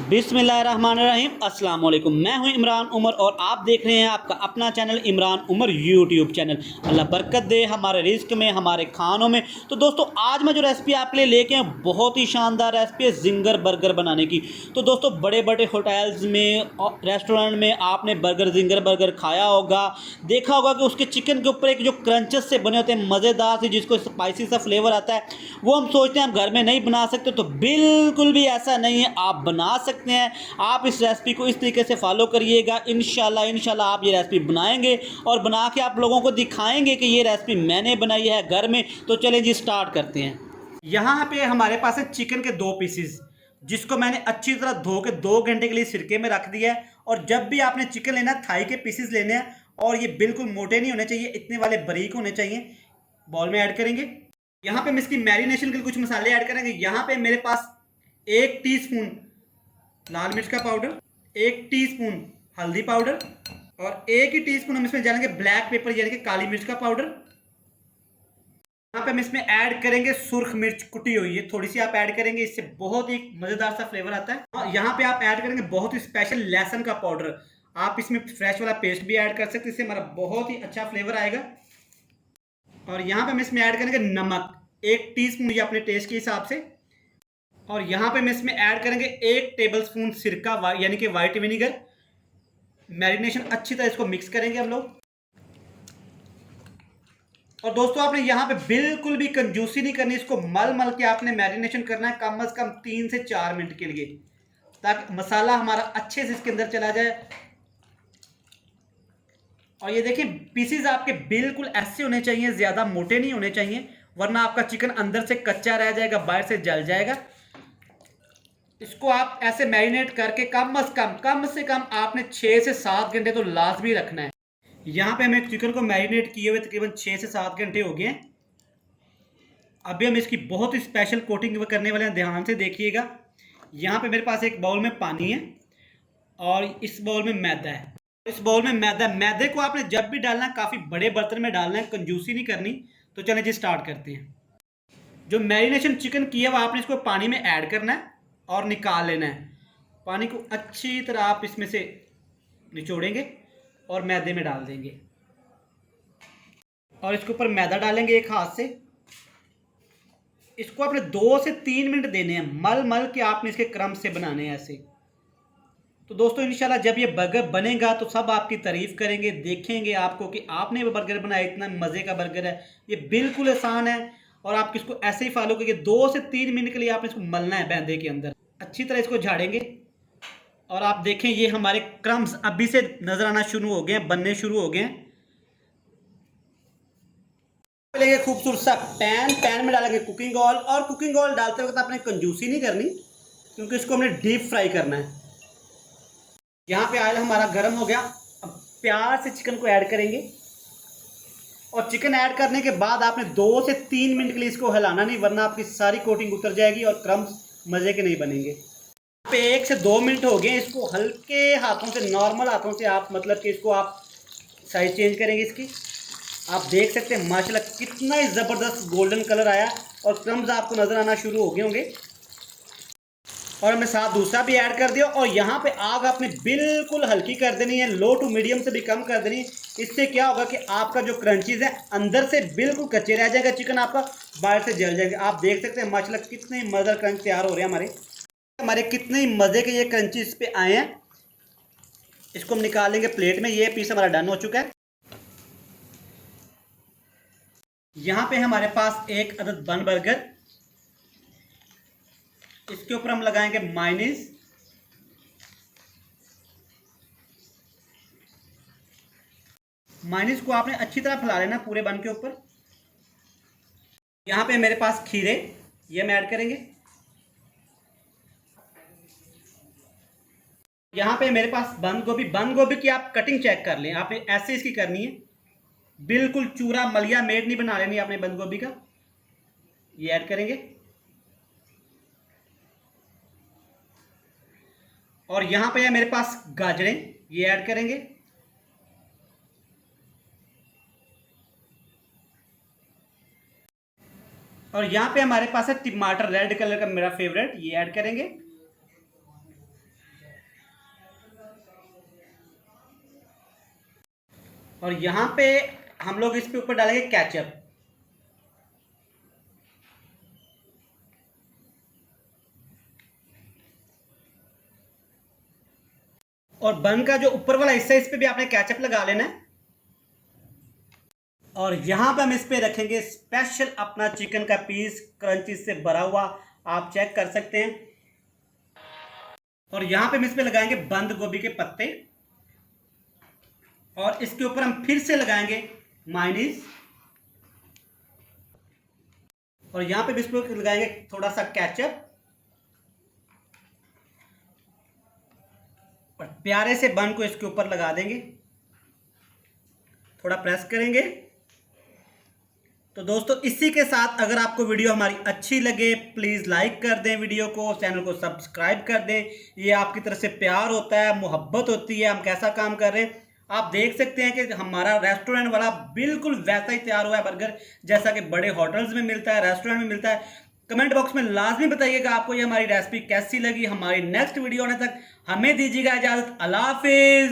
बिस्मिल्लाहिर्रहमानिर्रहीम अस्सलाम वालेकुम। मैं हूं इमरान उमर और आप देख रहे हैं आपका अपना channel Imran Umar YouTube channel. Allah बरकत दे हमारे रिस्क में, हमारे खानों में। तो दोस्तों आज मैं जो रेसिपी आपके लिए लेके आया बहुत ही शानदार रेसिपी है जिंगर बर्गर बनाने की। तो दोस्तों बड़े बड़े होटल्स में और रेस्टोरेंट में आपने बर्गर जिंगर बर्गर खाया होगा, देखा होगा कि उसके चिकन के ऊपर एक जो क्रंचेस से बने होते हैं मज़ेदार से, जिसको स्पाइसी सा फ्लेवर आता है, वो हम सोचते हैं हम घर में नहीं बना सकते। तो बिल्कुल भी ऐसा नहीं है, आप बना सकते हैं। आप इस रेसिपी को इस तरीके से फॉलो करिएगा, इंशाल्लाह आप ये रेसिपी बनाएंगे और बना के आप लोगों को दिखाएंगे कि ये रेसिपी मैंने बनाई है घर में। तो चलें जी स्टार्ट करते हैं। यहाँ पे हमारे पास है चिकन के 2 पीसेस, जिसको मैंने अच्छी तरह धो के 2 घंटे के लिए सिरके में रख दिया है। और जब भी आपने चिकन लेना है, थाई के पीसेस लेने हैं और ये बिल्कुल मोटे नहीं होने चाहिए, इतने वाले बारीक होने चाहिए। बॉल में ऐड करेंगे। यहाँ पे हम इसकी मैरिनेशन के लिए कुछ मसाले ऐड करेंगे। यहाँ पे मेरे पास 1 टीस्पून लाल मिर्च का पाउडर, 1 टीस्पून हल्दी पाउडर और 1 ही टीस्पून हम इसमें डालेंगे ब्लैक पेपर यानी कि काली मिर्च का पाउडर। यहाँ पे हम इसमें ऐड करेंगे सुर्ख मिर्च कुटी हुई है, थोड़ी सी आप ऐड करेंगे, इससे बहुत ही मजेदार सा फ्लेवर आता है। और यहाँ पे आप ऐड करेंगे बहुत ही स्पेशल लहसुन का पाउडर। आप इसमें फ्रेश वाला पेस्ट भी ऐड कर सकते हैं, इससे हमारा बहुत ही अच्छा फ्लेवर आएगा। और यहाँ पे हम इसमें ऐड करेंगे नमक, 1 टीस्पून ये अपने टेस्ट के हिसाब से। और यहाँ पे हम इसमें ऐड करेंगे 1 टेबलस्पून सिरका यानी कि वाइट विनीगर। मैरिनेशन अच्छी तरह इसको मिक्स करेंगे हम लोग। और दोस्तों आपने यहाँ पे बिल्कुल भी कंजूसी नहीं करनी, इसको मल मल के आपने मैरिनेशन करना है कम से कम 3 से 4 मिनट के लिए, ताकि मसाला हमारा अच्छे से इसके अंदर चला जाए। और ये देखिए पीसेस आपके बिल्कुल ऐसे होने चाहिए, ज्यादा मोटे नहीं होने चाहिए, वरना आपका चिकन अंदर से कच्चा रह जाएगा, बाहर से जल जाएगा। इसको आप ऐसे मैरिनेट करके कम से कम आपने 6 से 7 घंटे तो लाजमी रखना है। यहाँ पे हमें चिकन को मैरिनेट किए हुए तकरीबन 6 से 7 घंटे हो गए हैं। अभी हम इसकी बहुत ही स्पेशल कोटिंग करने वाले हैं, ध्यान से देखिएगा। यहाँ पे मेरे पास एक बाउल में पानी है और इस बाउल में मैदा है। इस बाउल में मैदे को आपने जब भी डालना है काफ़ी बड़े बर्तन में डालना है, कंजूसी नहीं करनी। तो चलें जी स्टार्ट करते हैं। जो मैरिनेशन चिकन किया हुआ आपने इसको पानी में ऐड करना है और निकाल लेना है। पानी को अच्छी तरह आप इसमें से निचोड़ेंगे और मैदे में डाल देंगे और इसके ऊपर मैदा डालेंगे एक हाथ से। इसको आपने 2 से 3 मिनट देने हैं, मल मल के आपने इसके क्रम से बनाने हैं ऐसे। तो दोस्तों इंशाल्लाह जब ये बर्गर बनेगा तो सब आपकी तारीफ करेंगे, देखेंगे आपको कि आपने वो बर्गर बनाया, इतना मज़े का बर्गर है। ये बिल्कुल आसान है और आप इसको ऐसे ही फॉलो करिए। 2 से 3 मिनट के लिए आपने इसको मलना है मैदे के अंदर, अच्छी तरह इसको झाड़ेंगे। और आप देखें ये हमारे क्रम्स अभी से नजर आना शुरू हो गए हैं, बनने शुरू हो गए हैं। लेंगे खूबसूरत सा पैन में डालेंगे कुकिंग ऑयल। और कुकिंग ऑयल डालते वक्त आपने कंजूसी नहीं करनी, क्योंकि इसको हमने डीप फ्राई करना है। यहाँ पे ऑयल हमारा गर्म हो गया। अब प्यार से चिकन को ऐड करेंगे और चिकन ऐड करने के बाद आपने 2 से 3 मिनट के लिए इसको हिलाना नहीं, वरना आपकी सारी कोटिंग उतर जाएगी और क्रम्स मज़े के नहीं बनेंगे। यहाँ पे 1 से 2 मिनट हो गए। इसको हल्के हाथों से, नॉर्मल हाथों से आप मतलब कि इसको आप साइज चेंज करेंगे इसकी। आप देख सकते हैं माशाल्लाह कितना ही ज़बरदस्त गोल्डन कलर आया और क्रम्स आपको नज़र आना शुरू हो गए होंगे। और हमने साथ दूसरा भी ऐड कर दिया। और यहाँ पे आग आपने बिल्कुल हल्की कर देनी है, लो टू मीडियम से भी कम कर देनी है। इससे क्या होगा कि आपका जो क्रंचीज़ है अंदर से बिल्कुल कच्चे रह जाएगा चिकन, आपका बाहर से जल जाएगा। आप देख सकते हैं माशाल्लाह कितने मज़ेदार क्रंच तैयार हो रहे हैं हमारे कितने ही मज़े के ये क्रंचीज पे आए हैं। इसको हम निकालेंगे प्लेट में। ये पीस हमारा डन हो चुका है। यहाँ पे हमारे पास 1 अदद बन बर्गर, इसके ऊपर हम लगाएंगे मायोनीज। मायोनीज को आपने अच्छी तरह फैला लेना पूरे बन के ऊपर। यहाँ पे मेरे पास खीरे, ये हम ऐड करेंगे। यहाँ पे मेरे पास बंद गोभी की आप कटिंग चेक कर लें, आपने ऐसे इसकी करनी है, बिल्कुल चूरा मलिया मेड नहीं बना लेनी आपने बंद गोभी का। ये ऐड करेंगे। और यहाँ पे है मेरे पास गाजरें, ये ऐड करेंगे। और यहाँ पे हमारे पास है टमाटर, रेड कलर का मेरा फेवरेट, ये ऐड करेंगे। और यहाँ पे हम लोग इसके ऊपर डालेंगे केचप। और बन का जो ऊपर वाला हिस्सा है इस पे भी आपने केचप लगा लेना है। और यहां पे हम इस पे रखेंगे स्पेशल अपना चिकन का पीस, क्रंची से भरा हुआ, आप चेक कर सकते हैं। और यहां पे हम इस पे लगाएंगे बंद गोभी के पत्ते, और इसके ऊपर हम फिर से लगाएंगे मायोनीज, और यहां पे भी इस पे लगाएंगे थोड़ा सा केचप, और प्यारे से बन को इसके ऊपर लगा देंगे, थोड़ा प्रेस करेंगे। तो दोस्तों इसी के साथ अगर आपको वीडियो हमारी अच्छी लगे प्लीज़ लाइक कर दें, वीडियो को, चैनल को सब्सक्राइब कर दें। ये आपकी तरफ से प्यार होता है, मोहब्बत होती है, हम कैसा काम कर रहे हैं। आप देख सकते हैं कि हमारा रेस्टोरेंट वाला बिल्कुल वैसा ही तैयार हुआ है बर्गर, जैसा कि बड़े होटल्स में मिलता है, रेस्टोरेंट में मिलता है। कमेंट बॉक्स में लाजमी बताइएगा आपको ये हमारी रेसिपी कैसी लगी। हमारी नेक्स्ट वीडियो आने तक हमें दीजिएगा इजाज़त। अल्लाह हाफिज़।